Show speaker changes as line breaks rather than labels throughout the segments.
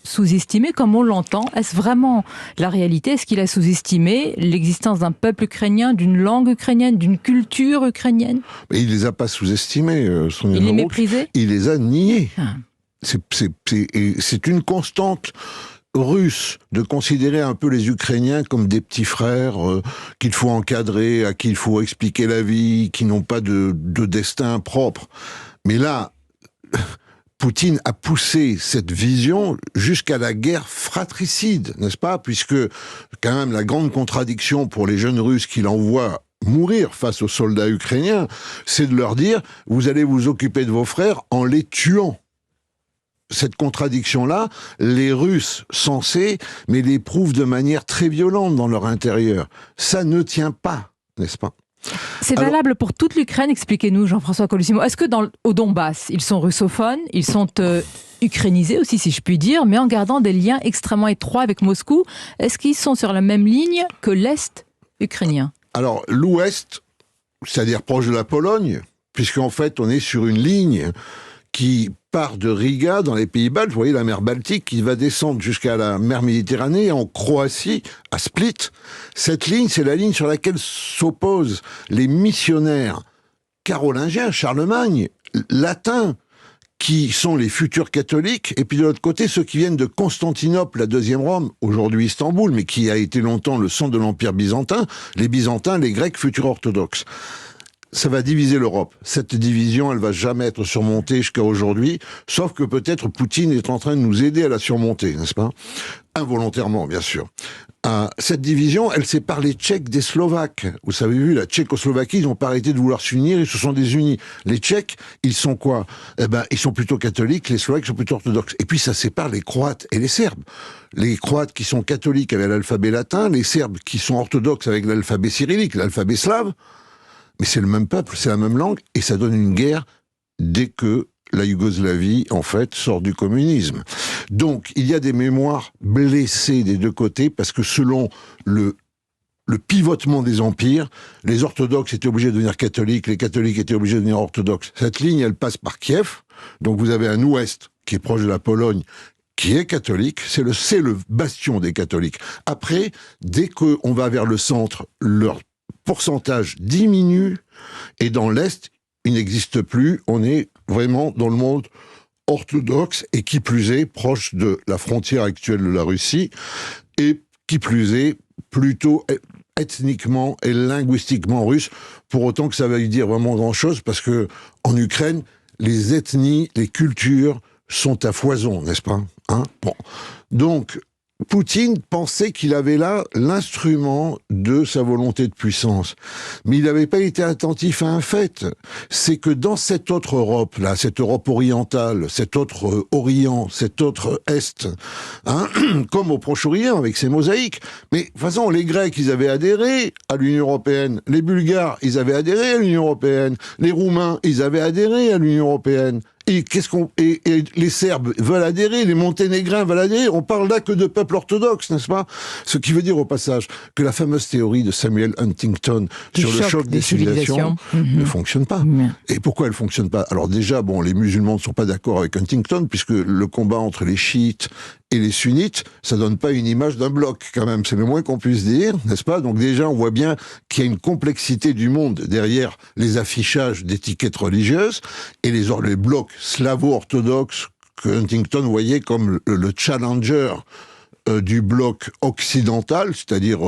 sous-estimé comme on l'entend? Est-ce vraiment la réalité? Est-ce qu'il a sous-estimé l'existence d'un peuple ukrainien, d'une langue ukrainienne, d'une culture ukrainienne?
Mais il les a pas sous-estimés,
Il les méprisait?
Il les a niés.
Ah.
C'est une constante russe de considérer un peu les Ukrainiens comme des petits frères qu'il faut encadrer, à qui il faut expliquer la vie, qui n'ont pas de destin propre. Mais là, Poutine a poussé cette vision jusqu'à la guerre fratricide, n'est-ce pas? Puisque, quand même, la grande contradiction pour les jeunes Russes qu'il envoie mourir face aux soldats ukrainiens, c'est de leur dire « vous allez vous occuper de vos frères en les tuant ». Cette contradiction-là, les Russes censés, mais l'éprouvent de manière très violente dans leur intérieur. Ça ne tient pas, n'est-ce pas?
C'est valable pour toute l'Ukraine, expliquez-nous Jean-François Colosimo. Est-ce que au Donbass, ils sont russophones, ils sont ukrainisés aussi si je puis dire, mais en gardant des liens extrêmement étroits avec Moscou? Est-ce qu'ils sont sur la même ligne que l'Est ukrainien?
Alors l'Ouest, c'est-à-dire proche de la Pologne, puisqu'en fait on est sur une ligne qui part de Riga, dans les pays baltes, vous voyez la mer Baltique, qui va descendre jusqu'à la mer Méditerranée, en Croatie, à Split. Cette ligne, c'est la ligne sur laquelle s'opposent les missionnaires carolingiens, Charlemagne, latins, qui sont les futurs catholiques, et puis de l'autre côté, ceux qui viennent de Constantinople, la deuxième Rome, aujourd'hui Istanbul, mais qui a été longtemps le centre de l'Empire byzantin, les Byzantins, les Grecs futurs orthodoxes. Ça va diviser l'Europe. Cette division, elle va jamais être surmontée jusqu'à aujourd'hui, sauf que peut-être Poutine est en train de nous aider à la surmonter, n'est-ce pas? Involontairement, bien sûr. Cette division, elle sépare les Tchèques des Slovaques. Vous avez vu, la Tchécoslovaquie, ils n'ont pas arrêté de vouloir s'unir, ils se sont désunis. Les Tchèques, ils sont quoi? Eh ben, ils sont plutôt catholiques, les Slovaques sont plutôt orthodoxes. Et puis ça sépare les Croates et les Serbes. Les Croates qui sont catholiques avec l'alphabet latin, les Serbes qui sont orthodoxes avec l'alphabet cyrillique, l'alphabet slave. Mais c'est le même peuple, c'est la même langue, et ça donne une guerre dès que la Yougoslavie, en fait, sort du communisme. Donc, il y a des mémoires blessées des deux côtés, parce que selon le pivotement des empires, les orthodoxes étaient obligés de devenir catholiques, les catholiques étaient obligés de devenir orthodoxes. Cette ligne, elle passe par Kiev, donc vous avez un ouest qui est proche de la Pologne, qui est catholique, c'est le bastion des catholiques. Après, dès qu'on va vers le centre, leur pourcentage diminue, et dans l'Est, il n'existe plus, on est vraiment dans le monde orthodoxe, et qui plus est, proche de la frontière actuelle de la Russie, et qui plus est, plutôt ethniquement et linguistiquement russe, pour autant que ça veuille dire vraiment grand-chose, parce que en Ukraine, les ethnies, les cultures sont à foison, n'est-ce pas? Bon. Donc, Poutine pensait qu'il avait là l'instrument de sa volonté de puissance. Mais il n'avait pas été attentif à un fait. C'est que dans cette autre Europe, là, cette Europe orientale, cet autre Orient, cet autre Est, comme au Proche-Orient avec ses mosaïques. Mais de toute façon, les Grecs, ils avaient adhéré à l'Union européenne. Les Bulgares, ils avaient adhéré à l'Union européenne. Les Roumains, ils avaient adhéré à l'Union européenne. Et les Serbes veulent adhérer, les Monténégrins veulent adhérer. On parle là que de peuple orthodoxe, n'est-ce pas? Ce qui veut dire au passage que la fameuse théorie de Samuel Huntington sur le choc des civilisations ne fonctionne pas. Et pourquoi elle fonctionne pas? Alors déjà, bon, les musulmans ne sont pas d'accord avec Huntington, puisque le combat entre les chiites et les sunnites, ça donne pas une image d'un bloc, quand même. C'est le moins qu'on puisse dire, n'est-ce pas? Donc déjà, on voit bien qu'il y a une complexité du monde derrière les affichages d'étiquettes religieuses et les blocs slavo-orthodoxes que Huntington voyait comme le challenger du bloc occidental, c'est-à-dire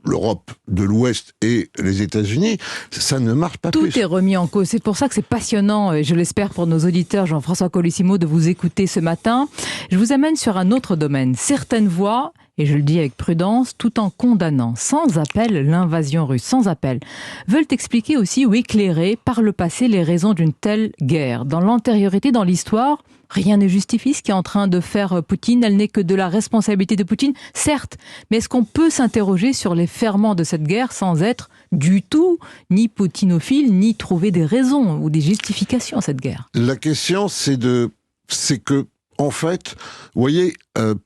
l'Europe de l'Ouest et les États-Unis, ça ne marche pas plus.
Tout est remis en cause. C'est pour ça que c'est passionnant, et je l'espère pour nos auditeurs, Jean-François Colosimo, de vous écouter ce matin. Je vous amène sur un autre domaine. Certaines voix, et je le dis avec prudence, tout en condamnant sans appel l'invasion russe, sans appel, veulent expliquer aussi ou éclairer par le passé les raisons d'une telle guerre. Dans l'antériorité, dans l'histoire, rien ne justifie ce qui est en train de faire Poutine. Elle n'est que de la responsabilité de Poutine, certes. Mais est-ce qu'on peut s'interroger sur les ferments de cette guerre sans être du tout ni poutinophile, ni trouver des raisons ou des justifications à cette guerre?
La question, c'est que, en fait, vous voyez,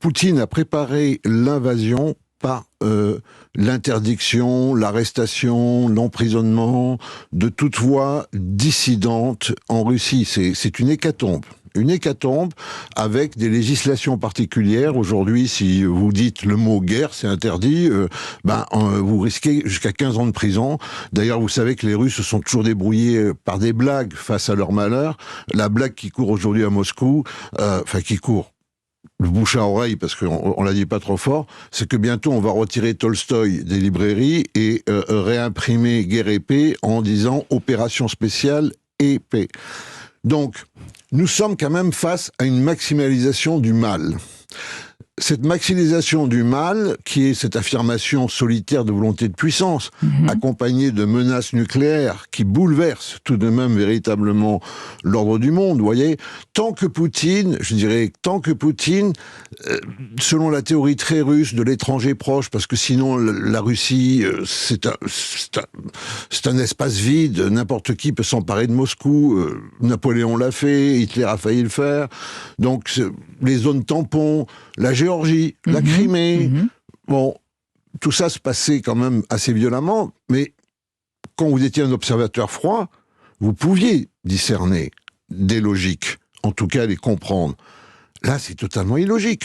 Poutine a préparé l'invasion par l'interdiction, l'arrestation, l'emprisonnement de toute voix dissidente en Russie. C'est une hécatombe. une hécatombe avec des législations particulières. Aujourd'hui, si vous dites le mot guerre, c'est interdit, vous risquez jusqu'à 15 ans de prison. D'ailleurs, vous savez que les Russes se sont toujours débrouillés par des blagues face à leur malheur. La blague qui court aujourd'hui à Moscou, qui court, le bouche à oreille, parce qu'on l'a dit pas trop fort, c'est que bientôt on va retirer Tolstoï des librairies et réimprimer Guerre et paix en disant opération spéciale et paix. Donc, nous sommes quand même face à une maximalisation du mal. Cette maximisation du mal, qui est cette affirmation solitaire de volonté de puissance, accompagnée de menaces nucléaires qui bouleversent tout de même véritablement l'ordre du monde, vous voyez, tant que Poutine, selon la théorie très russe de l'étranger proche, parce que sinon la Russie, c'est un espace vide, n'importe qui peut s'emparer de Moscou, Napoléon l'a fait, Hitler a failli le faire, donc les zones tampons, la Géorgie, la Crimée, bon, tout ça se passait quand même assez violemment, mais quand vous étiez un observateur froid, vous pouviez discerner des logiques, en tout cas les comprendre. Là, c'est totalement illogique.